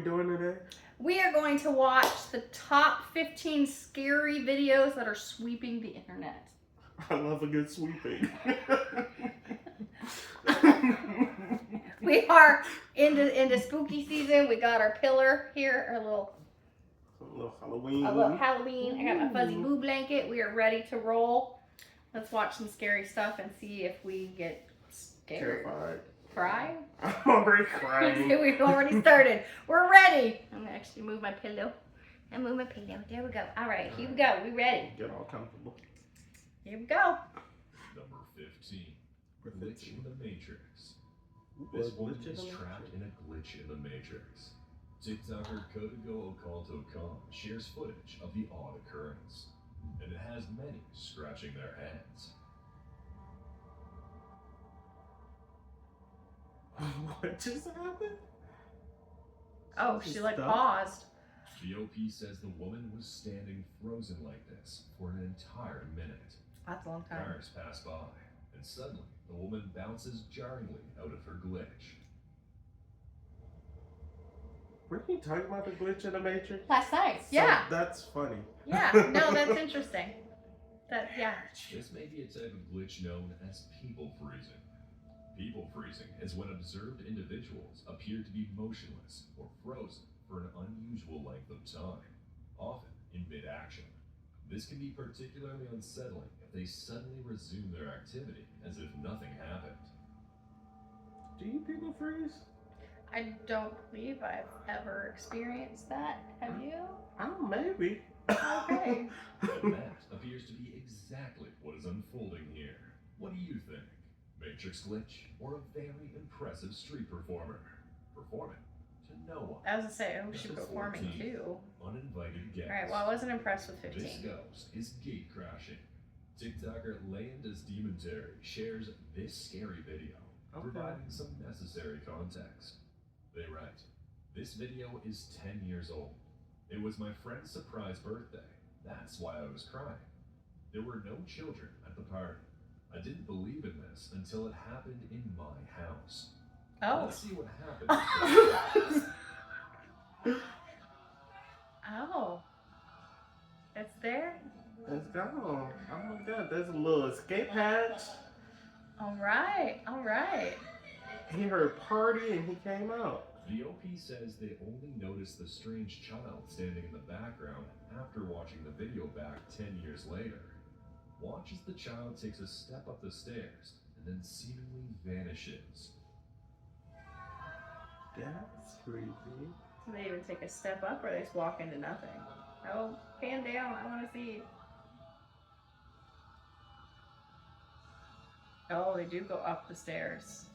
doing today? We are going to watch the top 15 scary videos that are sweeping the internet. I love a good sweeping. We are into spooky season. We got our pillar here, our little Halloween. I love Halloween. I got my fuzzy boo blanket. We are ready to roll. Let's watch some scary stuff and see if we get scared. Terrified. Cry? I'm already crying. We've already started. We're ready. I'm gonna actually move my pillow. And move my pillow. There we go. All right, here we go. We ready. Get all comfortable. Here we go. Number 15. Glitch in the Matrix. This woman is trapped in a glitch in the Matrix. TikToker Codigo Occulto.com shares footage of the odd occurrence, and it has many scratching their heads. What just happened? Oh, she like paused. The OP says the woman was standing frozen like this for an entire minute. That's a long time. Cars pass by, and suddenly the woman bounces jarringly out of her glitch. Were you talking about the glitch in the Matrix? Last night. So Yeah. that's funny. Yeah. No, that's interesting. Yeah. This may be a type of glitch known as people freezing. People freezing is when observed individuals appear to be motionless or frozen for an unusual length of time, often in mid-action. This can be particularly unsettling if they suddenly resume their activity as if nothing happened. Do you people freeze? I don't believe I've ever experienced that. Have you? Oh, maybe. Okay. And that appears to be exactly what is unfolding here. What do you think? Matrix glitch or a very impressive street performer? Performing to no one. I was gonna say, oh, she's Number performing 14, too. Uninvited guest. Alright, well, I wasn't impressed with This 15. ghost is gate crashing. TikToker Leyenda's Demontary shares this scary video, providing some necessary context. They write, "This video is 10 years old. It was my friend's surprise birthday. That's why I was crying. There were no children at the party. I didn't believe in this until it happened in my house. Oh. Let's see what happened." Oh. It's there? It's gone. Oh my god, there's a little escape hatch. Alright. He heard party and he came out. The OP says they only noticed the strange child standing in the background after watching the video back 10 years later. Watch as the child takes a step up the stairs and then seemingly vanishes. That's creepy. Do they even take a step up or they just walk into nothing? Oh, pan down. I want to see. Oh, they do go up the stairs.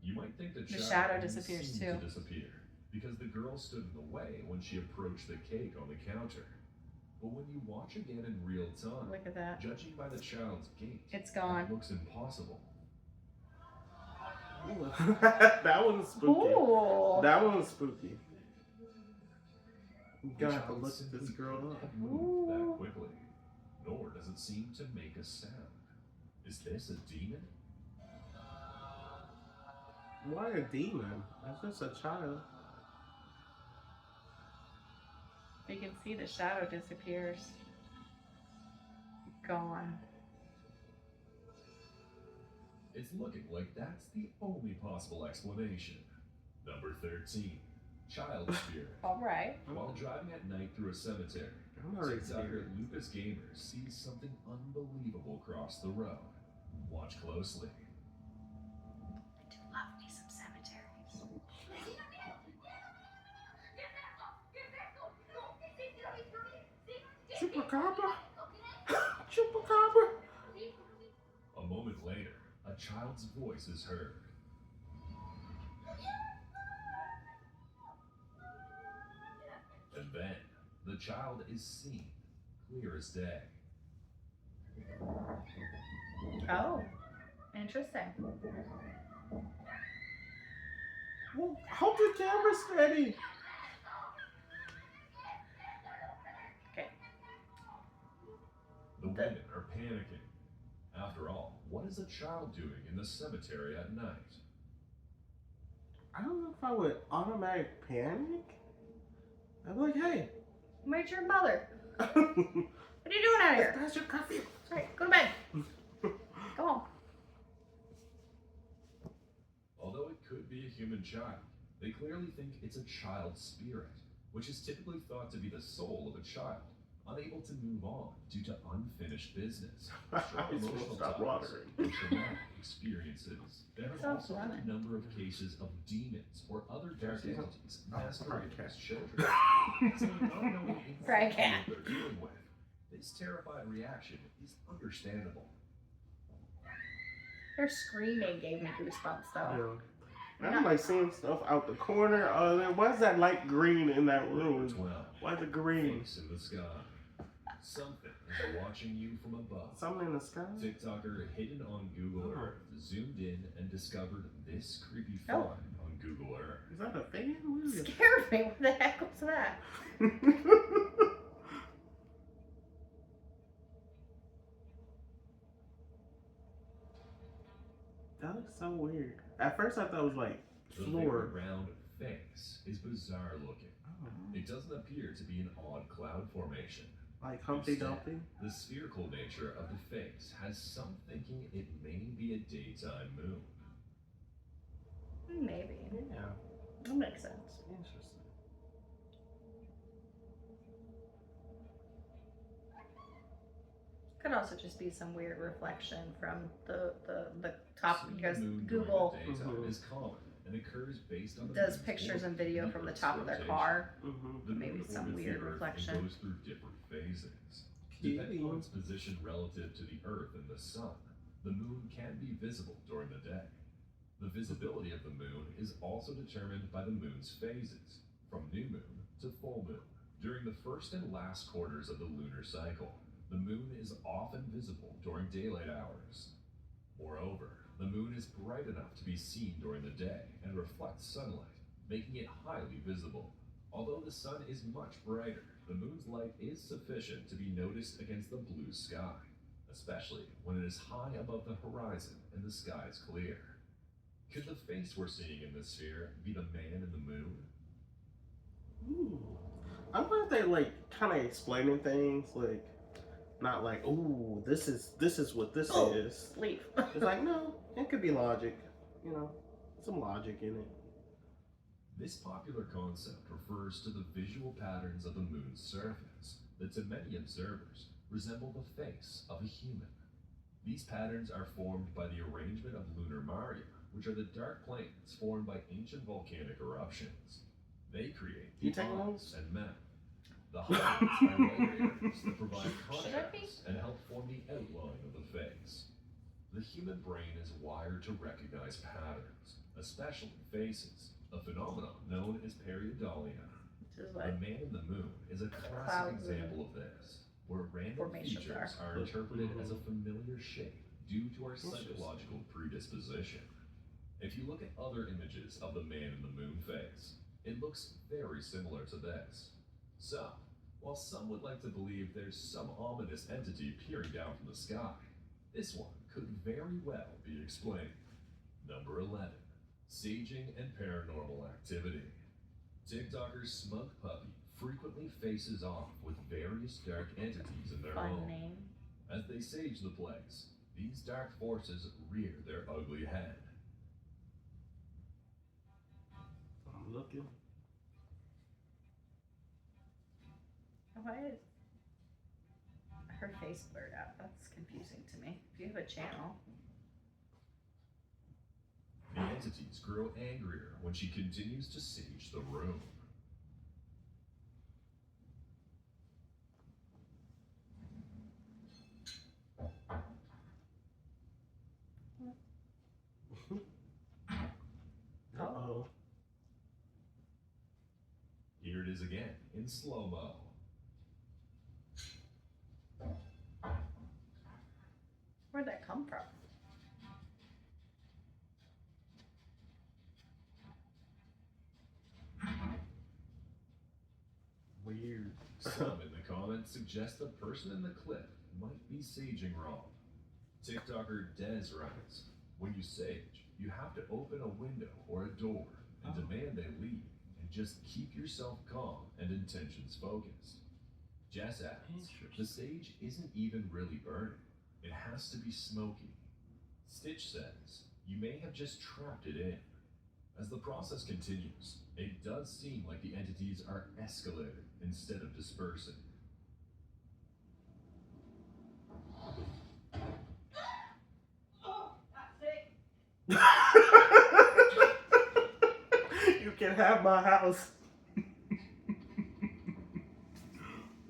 You might think the child shadow only disappears seemed too. to disappear because the girl stood in the way when she approached the cake on the counter. But when you watch again in real time, Look at that. judging by the child's gait, It's gone. it looks impossible. That one's spooky. Ooh. That one's spooky. You The gotta have to child look simply this girl up. can't move that quickly, nor does it seem to make a sound. Is this a demon? Why a demon? That's just a child. You can see the shadow disappears. Gone. It's looking like that's the only possible explanation. Number 13. Child spirit. Alright. While driving at night through a cemetery, I'm already TikToker scared. Lucas Gamer sees something unbelievable cross the road. Watch closely. I do love me some cemeteries. Chupacabra? Chupacabra? A moment later, a child's voice is heard. And then, the child is seen, clear as day. Oh. Interesting. Well, hold the camera steady. Okay. The women are panicking. After all, what is a child doing in the cemetery at night? I don't know if I would automatic panic. I'd be like, hey. Where's your mother? What What are you doing out here? That's your coffee. Alright, go to bed. Go home. Although it could be a human child, they clearly think it's a child's spirit, which is typically thought to be the soul of a child, unable to move on due to unfinished business, strong It's emotional stop ties, watering. and traumatic experiences. There have Stop also running. been a number of cases of demons or other dark She's a- entities masquerading okay. as children. So not knowing Right, exactly cat. what they're dealing with, this terrified reaction is understandable. Her screaming gave me goosebumps though. Yeah. I'm like seeing stuff out the corner. Why is that light green in that Number room? 12. Why is it green? Face in the sky. Something is watching you from above. Something in the sky? TikToker hidden on Google Oh. Earth zoomed in and discovered this creepy Oh. find on Google Earth. Is that a fan? What is it? Scared me. What the heck was that? That looks so weird. At first I thought it was like The floor. very round face is bizarre looking. Oh, It doesn't appear to be an odd cloud formation. like Humpty Dumpty? The spherical nature of the face has some thinking it may be a daytime moon. Maybe. Yeah. That makes sense. Interesting. Could also just be some weird reflection from the top Seeing because the moon Google during the daytime Mhm. is common and occurs based on the does moon's pictures and orbit video from the Earth's top of their rotation. car. Mm-hmm. The Maybe moon some orbits weird the Earth reflection. and goes through different phases. Depending on its position relative to the Earth and the Sun, the moon can be visible during the day. The visibility of the moon is also determined by the moon's phases, from new moon to full moon. During the first and last quarters of the lunar cycle, the moon is often visible during daylight hours. Moreover, the moon is bright enough to be seen during the day and reflects sunlight, making it highly visible. Although the sun is much brighter, the moon's light is sufficient to be noticed against the blue sky, especially when it is high above the horizon and the sky is clear. Could the face we're seeing in this sphere be the man in the moon? Ooh. I'm glad they like kind of explaining things, like not like, ooh, this is what this Oh. is. Leave. It's like, no, it could be logic, you know, some logic in it. This popular concept refers to the visual patterns of the moon's surface that to many observers resemble the face of a human. These patterns are formed by the arrangement of lunar maria, which are the dark plains formed by ancient volcanic eruptions. They create You the take eyes notes? and mouth. The highlights are layer areas that provide Should I be? contrast and help form the outline of the face. The human brain is wired to recognize patterns, especially faces, a phenomenon known as pareidolia. Which is The what man in the moon is a classic Clouds and example of this, where random formations features are. are interpreted as a familiar shape due to our psychological predisposition. If you look at other images of the man in the moon face, it looks very similar to this. So, while some would like to believe there's some ominous entity peering down from the sky, this one could very well be explained. Number 11. Saging and paranormal activity. TikToker Smug Puppy frequently faces off with various dark entities in their fun home. name. As they sage the place, these dark forces rear their ugly head. I'm looking. Why is her face blurred out? That's confusing to me. If you have a channel. The entities grow angrier when she continues to sage the room. Uh-oh. Here it is again, in slow-mo. Where'd that come from? Weird. Some in the comments suggest the person in the clip might be saging wrong. TikToker Des writes, when you sage, you have to open a window or a door and demand they leave, and just keep yourself calm and intentions focused. Jess adds, the sage isn't even really burning. It has to be smoky. Stitch says, you may have just trapped it in. As the process continues, it does seem like the entities are escalating instead of dispersing. Oh, that's it. You can have my house.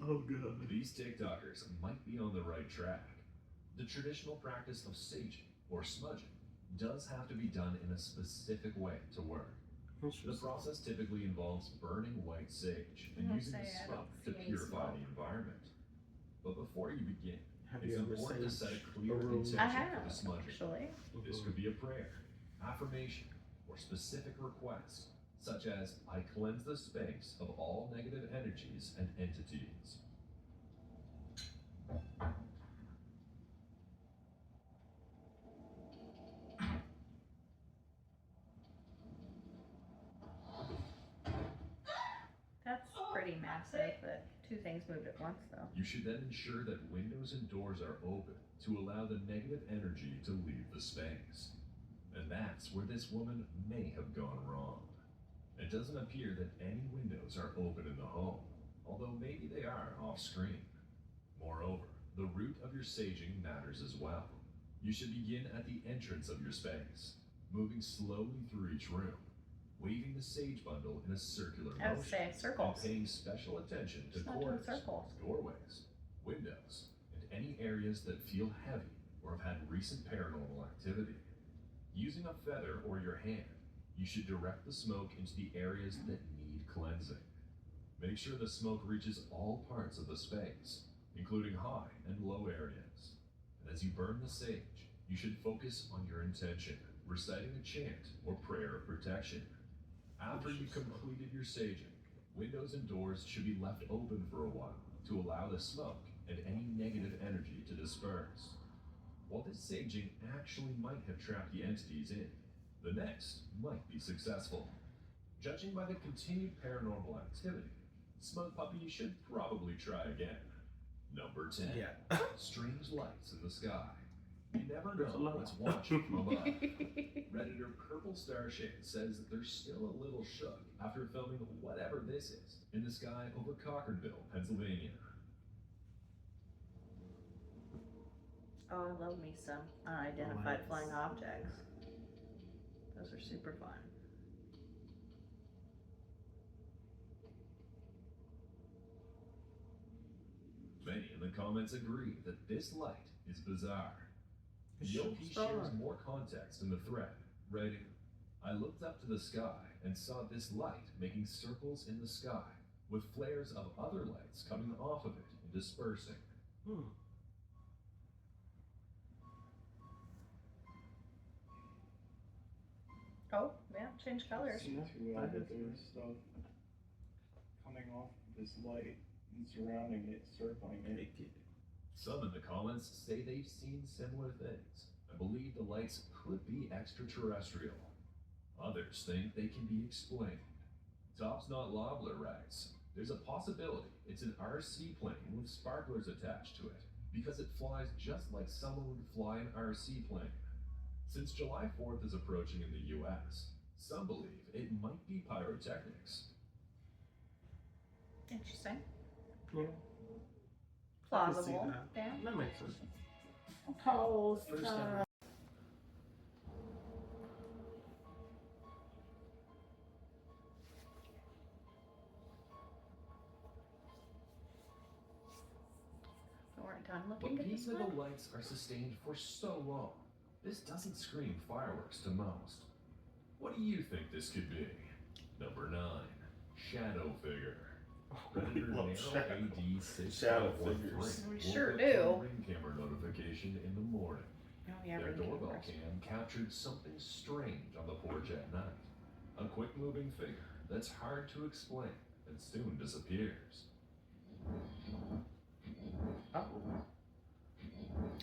Oh god. These TikTokers might be on the right track. The traditional practice of saging or smudging does have to be done in a specific way to work. The process typically involves burning white sage and using the smoke to purify the environment. But before you begin, it's important to set a clear intention for the smudging. Actually. This could be a prayer, affirmation, or specific request, such as, I cleanse the space of all negative energies and entities. That's pretty massive, but two things moved at once, though. You should then ensure that windows and doors are open to allow the negative energy to leave the space. And that's where this woman may have gone wrong. It doesn't appear that any windows are open in the home, although maybe they are off screen. Moreover, the route of your saging matters as well. You should begin at the entrance of your space, moving slowly through each room, waving the sage bundle in a circular I would motion, say circles. and paying special attention to It's not doing corners, circles. doorways, windows, and any areas that feel heavy or have had recent paranormal activity. Using a feather or your hand, you should direct the smoke into the areas that need cleansing. Make sure the smoke reaches all parts of the space, including high and low areas. And as you burn the sage, you should focus on your intention, reciting a chant or prayer of protection. After you've completed your saging, windows and doors should be left open for a while to allow the smoke and any negative energy to disperse. While this saging actually might have trapped the entities in, the next might be successful. Judging by the continued paranormal activity, Smug Puppy should probably try again. Number 10. Yeah. Strange lights in the sky. You never know what's watching from above. Redditor Purple Starshade says that they're still a little shook after filming whatever this is in the sky over Cochranville, Pennsylvania. Oh, I love me some unidentified flying objects. Those are super fun. Many in the comments agree that this light is bizarre. Yoki shares more context in the thread, writing, I looked up to the sky and saw this light making circles in the sky, with flares of other lights coming off of it and dispersing. Oh, yeah, change colors. Seems to that there's stuff coming off this light and surrounding it, circling it. Some in the comments say they've seen similar things and believe the lights could be extraterrestrial. Others think they can be explained. Tops Not Lobbler writes, there's a possibility it's an RC plane with sparklers attached to it because it flies just like someone would fly an RC plane. Since July 4th is approaching in the US, some believe it might be pyrotechnics. Interesting. Yeah. Plausible. Yeah. That makes sense. Pose. First ever. So we're done But looking at this these one. little lights are sustained for so long. This doesn't scream fireworks to most. What do you think this could be? Number 9. Shadow Figure. Predator love Narrow shadow- AD shadow 6513 figures. We woke sure up do. to a ring camera notification in the morning. Oh, yeah, Their ring doorbell cameras. cam captured something strange on the porch at night. A quick moving figure that's hard to explain and soon disappears.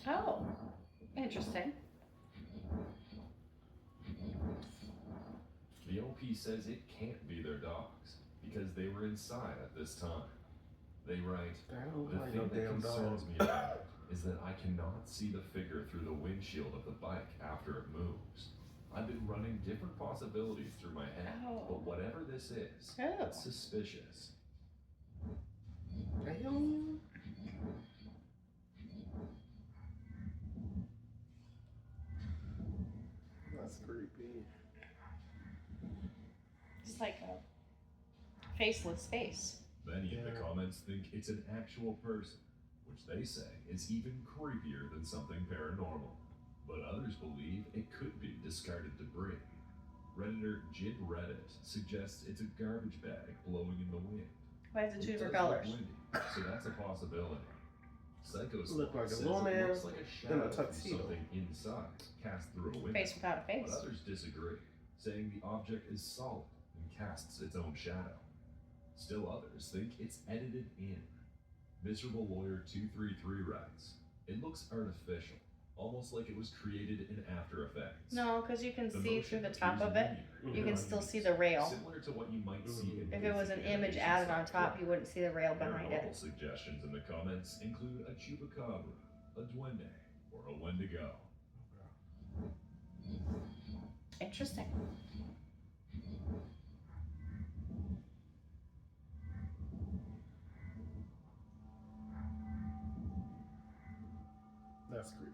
Oh, interesting. The The OP says it can't be their dogs because they were inside at this time. They write, the thing that concerns me about it is that I cannot see the figure through the windshield of the bike after it moves. I've been running different possibilities through my head, but whatever this is, it's suspicious. Damn. That's creepy. It's like a faceless face. Many in the comments think it's an actual person, which they say is even creepier than something paranormal. But others believe it could be discarded debris. Redditor Jib Reddit suggests it's a garbage bag blowing in the wind. Why does it choose does for colors? look windy, so that's a possibility. Psycho Look like a says little it man looks like a in shadow a from tuxedo. something inside cast through a window. Face without a face. But others disagree, saying the object is solid and casts its own shadow. Still others think it's edited in. Miserable Lawyer 233 writes, it looks artificial, almost like it was created in After Effects. No, because you can The see motion through the appears top of it. linear You and can still see the rail. similar to what you might see in If it was an basic image animation added on software. top, you wouldn't see the rail behind it. Paranormal suggestions in the comments include a chupacabra, a duende, or a wendigo. Interesting. That's creepy.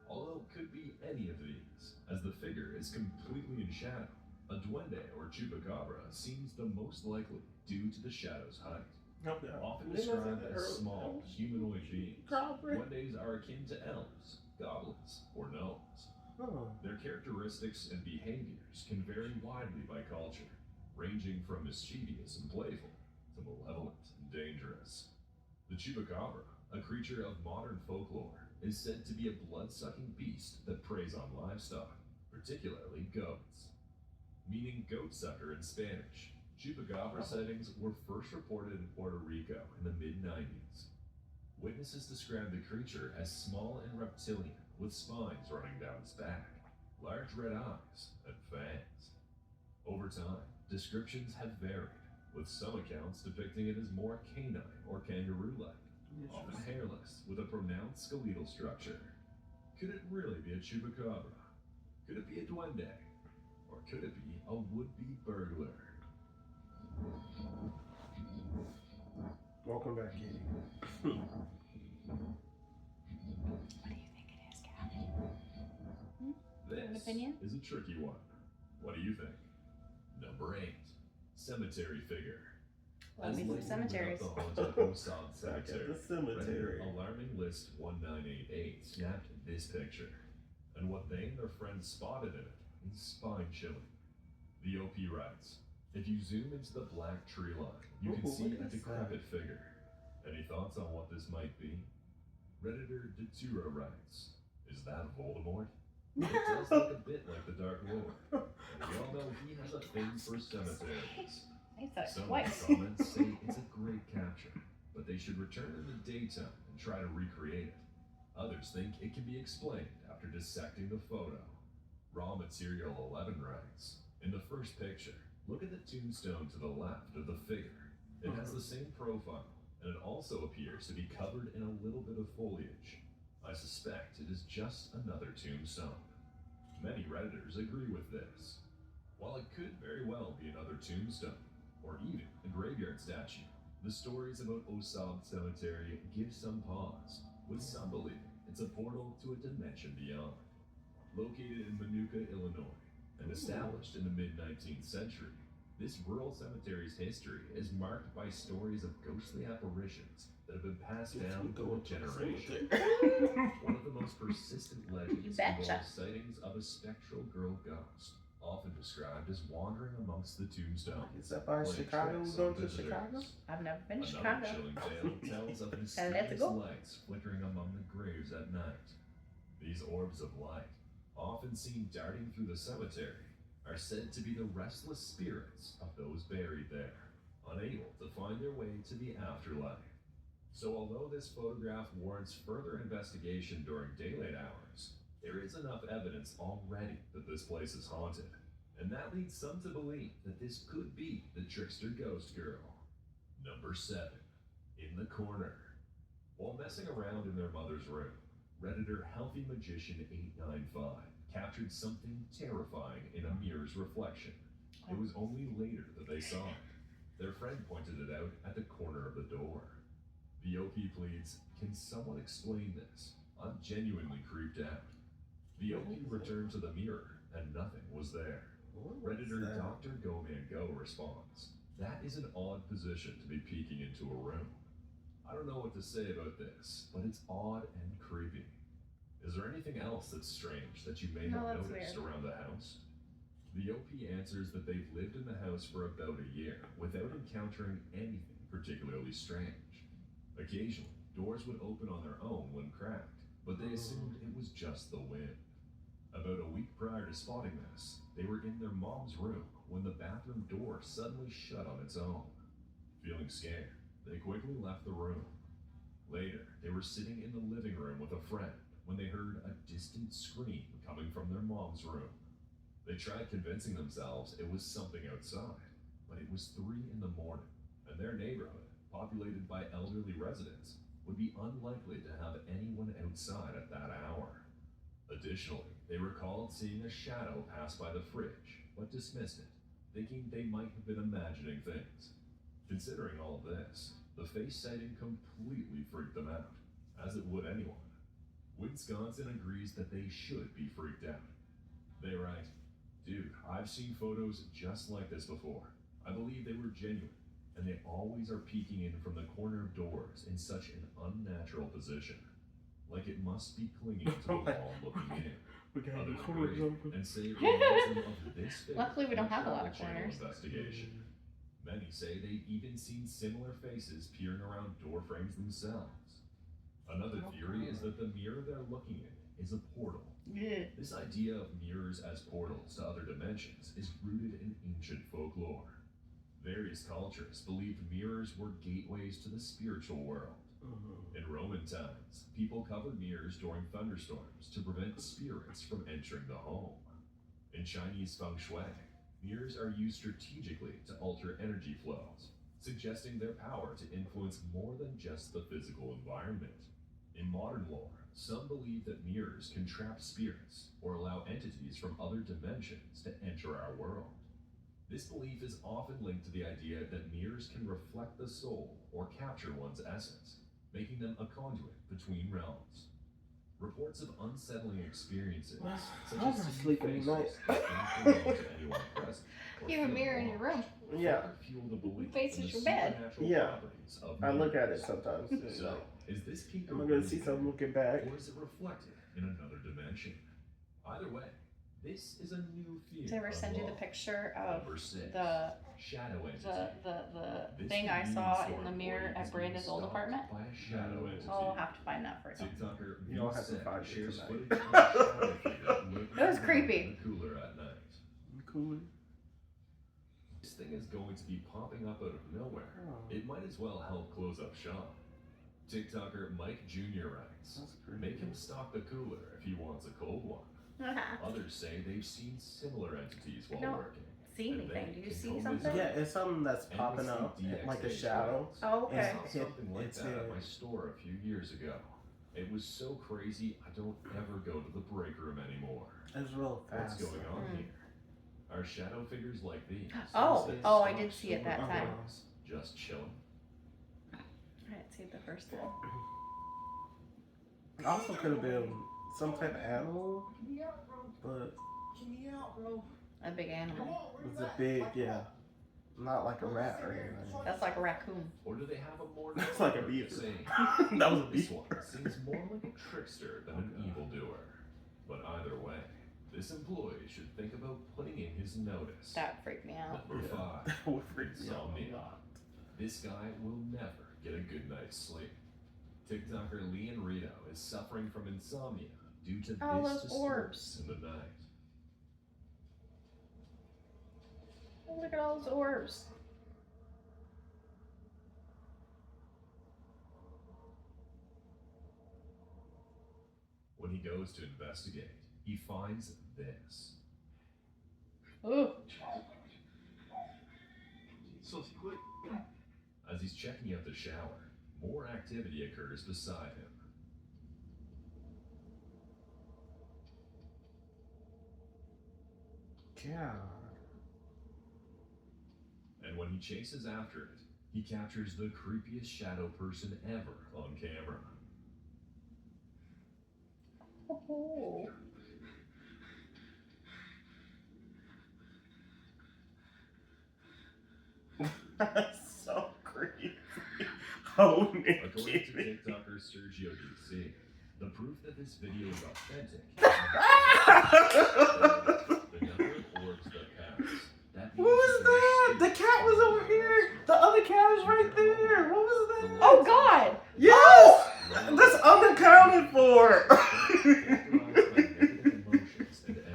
Although it could be any of these, as the figure is completely in shadow. A duende or chupacabra seems the most likely due to the shadow's height. Okay. Often Didn't I say described that as earlier? small, humanoid beings, Cobra. duendes are akin to elves, goblins, or gnomes. Oh. Their characteristics and behaviors can vary widely by culture, ranging from mischievous and playful to malevolent and dangerous. The chupacabra, a creature of modern folklore, is said to be a blood-sucking beast that preys on livestock, particularly goats. Meaning goat sucker in Spanish, chupacabra sightings were first reported in Puerto Rico in the mid-90s. Witnesses described the creature as small and reptilian, with spines running down its back, large red eyes, and fangs. Over time, descriptions have varied, with some accounts depicting it as more canine or kangaroo-like, often hairless, with a pronounced skeletal structure. Could it really be a chupacabra? Could it be a duende? Or could it be a would-be burglar? Welcome back, Katie. What do you think it is, Cal? An This opinion? is a tricky one. What do you think? Number 8. Cemetery figure. Love me some labeled cemeteries. without the haunted Osad Back at Cemetery, the cemetery. Reddit Alarming List 1988 snapped this picture, and what they and their friends spotted in it is spine-chilling. The OP writes, if you zoom into the black tree line, you can see a decrepit figure. Any thoughts on what this might be? Redditor Datura writes, is that Voldemort? It does look a bit like the Dark Lord. And we all know he has a thing for cemeteries. I said it Some twice. comments say it's a great capture, but they should return in the daytime and try to recreate it. Others think it can be explained after dissecting the photo. Raw Material 11 writes, in the first picture, look at the tombstone to the left of the figure. It has the same profile, and it also appears to be covered in a little bit of foliage. I suspect it is just another tombstone. Many Redditors agree with this. While it could very well be another tombstone, or even a graveyard statue, the stories about Osad Cemetery give some pause, with some believing it's a portal to a dimension beyond. Located in Manuka, Illinois, and established in the mid-19th century, this rural cemetery's history is marked by stories of ghostly apparitions that have been passed down through generations. One of the most persistent legends involves sightings of a spectral girl ghost, often described as wandering amongst the tombstones. Is that by playing Chicago? tricks Going on to visitors. Chicago? I've never been to Another Chicago. chilling tale tells of let's mysterious go. lights flickering among the graves at night. These orbs of light, often seen darting through the cemetery, are said to be the restless spirits of those buried there, unable to find their way to the afterlife. So although this photograph warrants further investigation during daylight hours, there is enough evidence already that this place is haunted. And that leads some to believe that this could be the trickster ghost girl. Number 7. In the corner. While messing around in their mother's room, Redditor Healthy Magician 895 captured something terrifying in a mirror's reflection. It was only later that they saw it. Their friend pointed it out at the corner of the door. The OP pleads, "Can someone explain this? I'm genuinely creeped out." The OP returned to the mirror, and nothing was there. Redditor Dr. Go responds, "That is an odd position to be peeking into a room. I don't know what to say about this, but it's odd and creepy. Is there anything else that's strange that you may have noticed around the house?" The OP answers that they've lived in the house for about a year without encountering anything particularly strange. Occasionally, doors would open on their own when cracked, but they assumed it was just the wind. About a week prior to spotting this, they were in their mom's room when the bathroom door suddenly shut on its own. Feeling scared, they quickly left the room. Later, they were sitting in the living room with a friend when they heard a distant scream coming from their mom's room. They tried convincing themselves it was something outside, but it was 3 in the morning, and their neighborhood, populated by elderly residents, would be unlikely to have anyone outside at that hour. Additionally, they recalled seeing a shadow pass by the fridge, but dismissed it, thinking they might have been imagining things. Considering all of this, the face sighting completely freaked them out, as it would anyone. Wisconsin agrees that they should be freaked out. They write, "Dude, I've seen photos just like this before. I believe they were genuine, and they always are peeking in from the corner of doors in such an unnatural position. Like it must be clinging to the wall looking in." Others agree and say it reminds them of this figure. Luckily, we don't have a lot of Travel Channel corners. investigation. Many say they've even seen similar faces peering around door frames themselves. Another theory is that the mirror they're looking in is a portal. Yeah. This idea of mirrors as portals to other dimensions is rooted in ancient folklore. Various cultures believed mirrors were gateways to the spiritual world. In Roman times, people covered mirrors during thunderstorms to prevent spirits from entering the home. In Chinese feng shui, mirrors are used strategically to alter energy flows, suggesting their power to influence more than just the physical environment. In modern lore, some believe that mirrors can trap spirits or allow entities from other dimensions to enter our world. This belief is often linked to the idea that mirrors can reflect the soul or capture one's essence, making them a conduit between realms. Reports of unsettling experiences, such I'm as not seeing sleeping faces tonight. that don't belong to anyone present, or You have a feeling mirror in your room. watched, Yeah. further fuel the belief Faces in the your bed. supernatural Yeah. properties of I look at it mirrors. sometimes. It's So, like, is this peak am I going to see something looking back? or is it reflected in another dimension? Either way, this is a new fear. Did I ever send you the unlocked. picture of Number 6. the Shadow entity. the This thing I convenience saw store in the mirror employee at is being Branda's old stalked apartment? by a shadow entity. Oh, I'll have to find that for you. TikToker You don't have to V7 find it shares tonight. footage of a shadow figure lurking That was around creepy. in the cooler at night. Cool. This thing is going to be popping up out of nowhere. Oh. It might as well help close up shop. TikToker Mike Jr. writes, That's creepy. "Make him stock the cooler if he wants a cold one." Others say they've seen similar entities while No. working. See And anything? they Do you can see go something? visit. Yeah, it's something that's popping up, like a shadow. Oh, I okay. saw something like It's that at been- my store a few years ago. It was so crazy I don't ever go to the break room anymore. It's real fast. What's going on Hmm. here? Are shadow figures like these? Oh, Since they oh, I stop did see it that somewhere time. else, just chilling. I didn't see it the first time. It also could have been some type of animal, but A big animal. it's a big, yeah. Not like a rat or anything. That's like a raccoon. Or do they have a more That's like a narrow way of beaver. saying, That was a this beaver. one seems more like a trickster than an evildoer. But either way, this employee should think about putting in his notice. That freaked me out. Number Yeah. 5. That would freak me out a Insomnia. lot. This guy will never get a good night's sleep. TikToker Leon Rito is suffering from insomnia due to Oh, this those disturbance orbs. in the night. Oh, look at all those orbs. When he goes to investigate, he finds this. Ooh. As he's checking out the shower, more activity occurs beside him. God. And when he chases after it, he captures the creepiest shadow person ever on camera. Oh. That's so creepy. Oh, According to Nick. TikToker Sergio DC, the proof that this video is authentic the number of orbs that pass. That What was that? The cat was over here. The other cat is right there. What was that? Oh God! Yes! That's unaccounted for.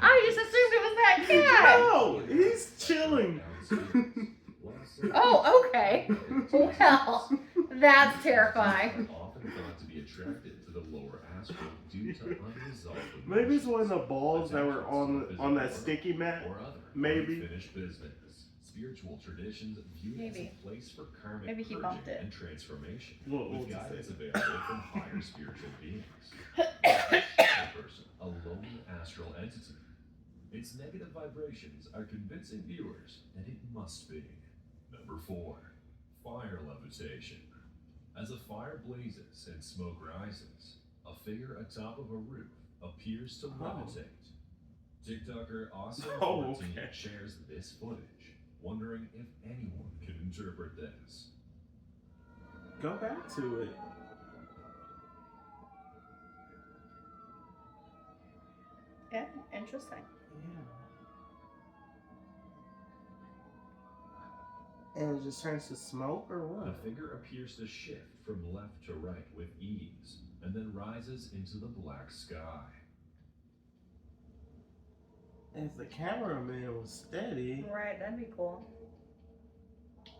I just assumed it was that cat. No, he's chilling. Oh, okay. Well, that's terrifying. Often thought to be attracted to the lower astral due to unresolved Maybe it's one of the balls that were on that sticky mat. or other Maybe. unfinished business. Spiritual traditions viewed as a place for karmic Maybe he purging bumped it. and transformation, We'll with just guidance say. available from higher spiritual beings. A person, a lonely astral entity. Its negative vibrations are convincing viewers that it must be. Number 4, fire levitation. As a fire blazes and smoke rises, a figure atop of a roof appears to levitate. TikToker Awesome14 shares this footage, wondering if anyone can interpret this. Go back to it. Yeah, interesting. Yeah. And it just turns to smoke or The what? figure appears to shift from left to right with ease, and then rises into the black sky. If the cameraman was steady, Right, that'd be cool.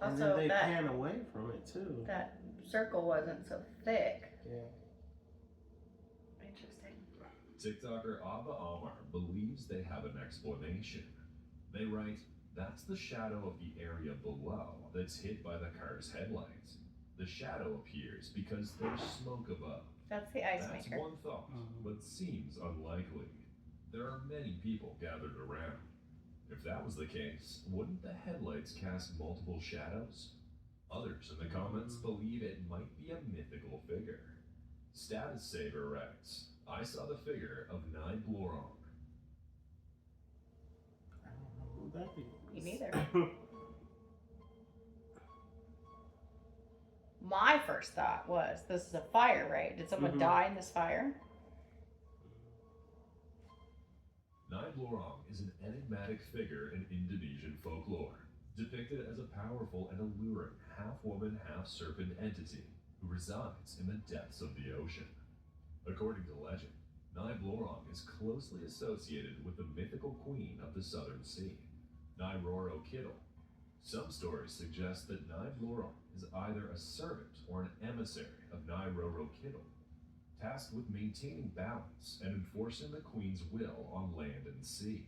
and Also, then they that pan away from it too. that circle wasn't so thick. Yeah. Interesting. TikToker Abba Amar believes they have an explanation. They write, "That's the shadow of the area below that's hit by the car's headlights. The shadow appears because there's smoke above. That's the ice That's maker. one thought, but seems unlikely. There are many people gathered around. If that was the case, wouldn't the headlights cast multiple shadows?" Others in the comments believe it might be a mythical figure. Status Saver writes, "I saw the figure of Nai Blorong." I don't know who that is. Me neither. My first thought was, this is a fire, right? Did someone die in this fire? Nai Blorong is an enigmatic figure in Indonesian folklore, depicted as a powerful and alluring half-woman, half-serpent entity who resides in the depths of the ocean. According to legend, Nai Blorong is closely associated with the mythical queen of the Southern Sea, Nai Roro Kidul. Some stories suggest that Nai Blorong is either a servant or an emissary of Nai Roro Kidul, tasked with maintaining balance and enforcing the queen's will on land and sea.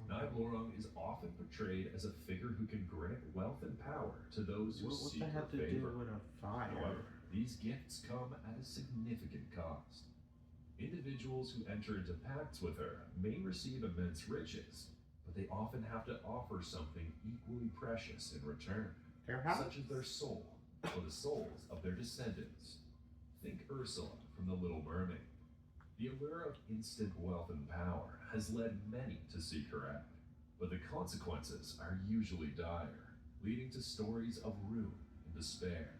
Nai Blorong is often portrayed as a figure who can grant wealth and power to those who What seek they her have to favor. do with a fire? However, these gifts come at a significant cost. Individuals who enter into pacts with her may receive immense riches, but they often have to offer something equally precious in return, Their house? such as their soul or the souls of their descendants. Think Ursula from The Little Mermaid. The allure of instant wealth and power has led many to seek her out, but the consequences are usually dire, leading to stories of ruin and despair.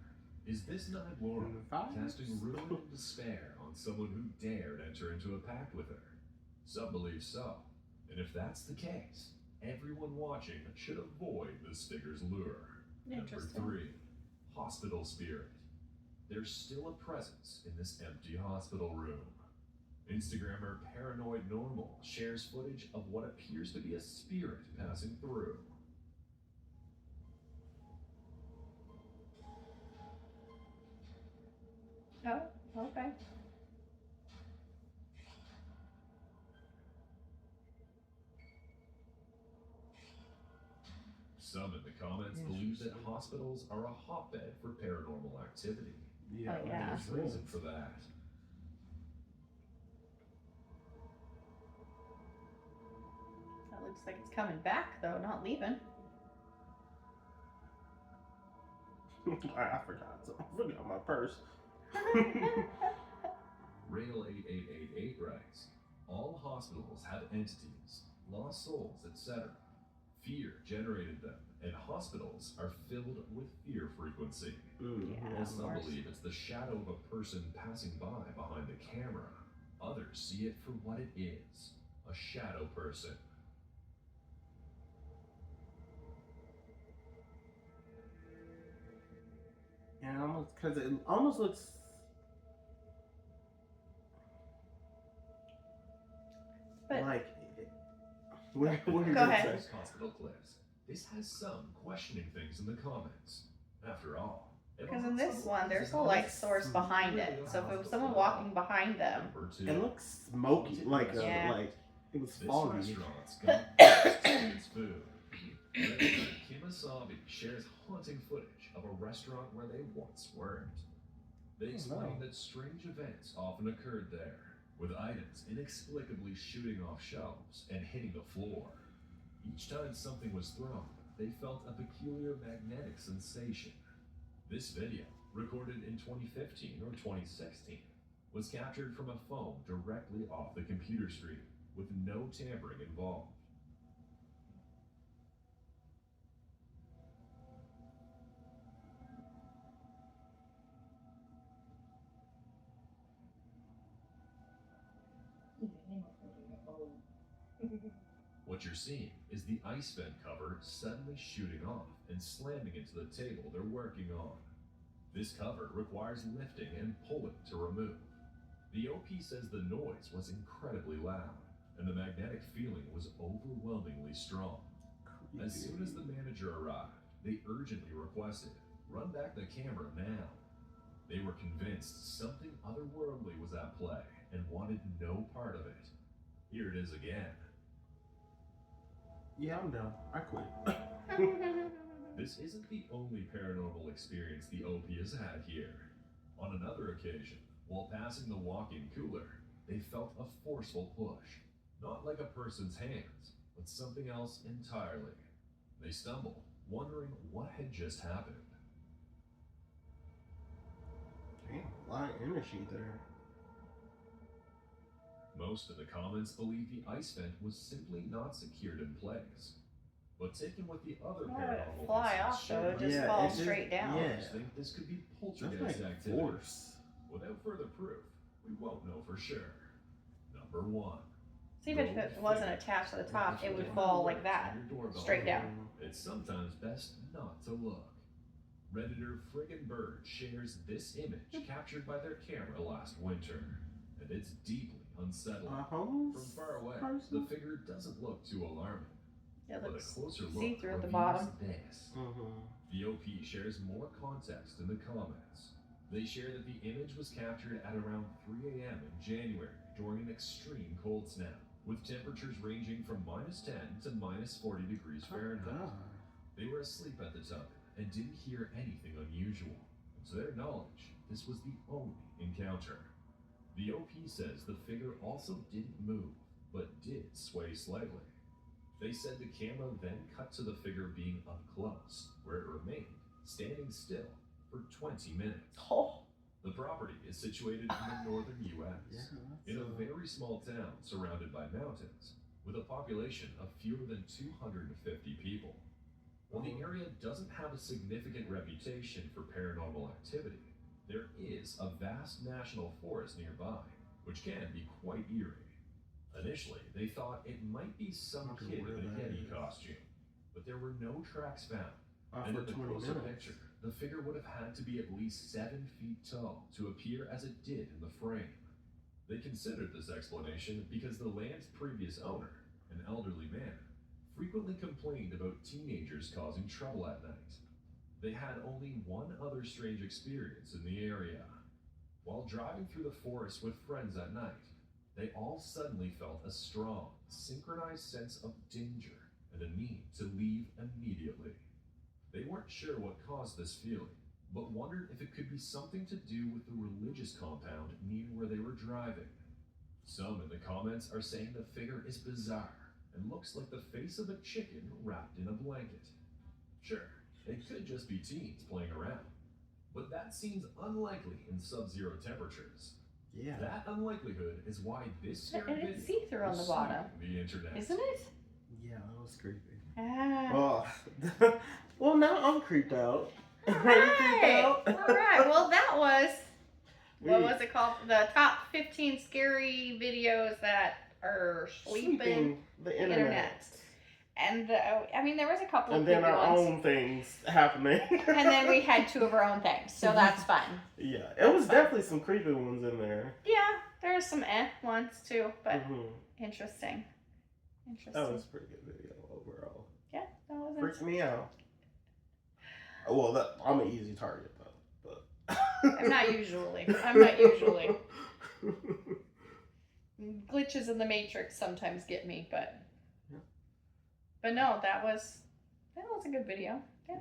Is this Nai Blorong casting ruin and despair on someone who dared enter into a pact with her? Some believe so, and if that's the case, everyone watching should avoid this figure's lure. Number 3, hospital spirit. There's still a presence in this empty hospital room. Instagrammer Paranoid Normal shares footage of what appears to be a spirit passing through. Oh, okay. Some in the comments believe that hospitals are a hotbed for paranormal activity. Yeah, Oh, yeah. There's reason for that. That looks like it's coming back though, not leaving. I forgot. I forgot my purse. Rail8888 writes, all hospitals have entities, lost souls, etc. Fear generated them, and hospitals are filled with fear frequency. Yeah, While of some course. believe it's the shadow of a person passing by behind the camera, others see it for what it is, a shadow person. Yeah, almost because it almost looks. But- like. Where Go you ahead. say? Those hospital clips. This has some questioning things in the comments. After all, if a Because in this hospital one, is there's a a light hospital, source behind it. So if it was someone walking behind them, Number two, It looks smoky, like Yeah. like it was this foggy. restaurant's got its food. Resident Kimasabi shares haunting footage of a restaurant where they once worked. They explain that strange events often occurred there, with items inexplicably shooting off shelves and hitting the floor. Each time something was thrown, they felt a peculiar magnetic sensation. This video, recorded in 2015 or 2016, was captured from a phone directly off the computer screen, with no tampering involved. What you're seeing is the ice vent cover suddenly shooting off and slamming into the table they're working on. This cover requires lifting and pulling to remove. The OP says the noise was incredibly loud, and the magnetic feeling was overwhelmingly strong. As soon as the manager arrived, they urgently requested, "Run back the camera now." They were convinced something otherworldly was at play and wanted no part of it. Here it is again. Yeah, I'm done. I quit. This isn't the only paranormal experience the OP has had here. On another occasion, while passing the walk-in cooler, they felt a forceful push. Not like a person's hands, but something else entirely. They stumbled, wondering what had just happened. Damn, a lot of energy there. Most of the comments believe the ice vent was simply not secured in place. But taken with the other Why would it paranormal fly incidents off, though? It shared just Yeah, falls it just- straight down. yeah. others think this could be That's poltergeist like activity. force. Without further proof, we won't know for sure. Number 1. See, if it wasn't attached to the top, it would fall like that, straight down. It's sometimes best not to look. Redditor Friggin' Bird shares this image captured by their camera last winter, and it's deeply unsettling. A From homeless far away, person? the figure doesn't look too alarming, It but a looks closer look see-through at the reveals bottom. this. Mm-hmm. The OP shares more context in the comments. They share that the image was captured at around 3 a.m. in January during an extreme cold snap, with temperatures ranging from -10 to -40 degrees Fahrenheit. They were asleep at the time and didn't hear anything unusual. To their knowledge, this was the only encounter. The OP says the figure also didn't move, but did sway slightly. They said the camera then cut to the figure being up close, where it remained standing still for 20 minutes. Oh, The property is situated in the northern U.S., in a very small town surrounded by mountains, with a population of fewer than 250 people. While the area doesn't have a significant reputation for paranormal activity, there is a vast national forest nearby, which can be quite eerie. Initially, they thought it might be some kid in a Yeti costume, but there were no tracks found. And For in the 20 closer minutes. picture, the figure would have had to be at least 7 feet tall to appear as it did in the frame. They considered this explanation because the land's previous owner, an elderly man, frequently complained about teenagers causing trouble at night. They had only one other strange experience in the area. While driving through the forest with friends at night, they all suddenly felt a strong, synchronized sense of danger and a need to leave immediately. They weren't sure what caused this feeling, but wondered if it could be something to do with the religious compound near where they were driving. Some in the comments are saying the figure is bizarre and looks like the face of a chicken wrapped in a blanket. Sure, it could just be teens playing around, but that seems unlikely in sub-zero temperatures. Yeah. That unlikelihood is why this scary And video it's see-through on the is bottom, sweeping the internet. isn't it? Yeah, that was creepy. Ah. Oh. Well, now I'm creeped out. All Are you creeped right. out? All right. Well, that was, what We- was it called? The top 15 scary videos that are sweeping the internet. And I mean, there was a couple And of then creepy our ones. own things happening. And then we had 2 of our own things, so that's fun. Yeah, it was definitely some creepy ones in there. Yeah, there's some ones too, but Mhm. interesting. That was a pretty good video overall. Yeah, that was Freaked me out. Well, I'm an easy target though. But I'm not usually. Glitches in the Matrix sometimes get me, but Yeah. but no, that was a good video. Yeah.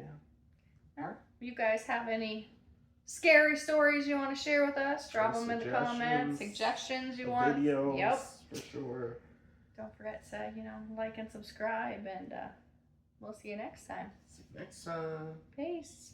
Yeah. You guys have any scary stories you want to share with us? Drop them in the comments. Suggestions you want? Videos. Yep. For sure. Don't forget to like and subscribe, and we'll see you next time. See you next time. Peace.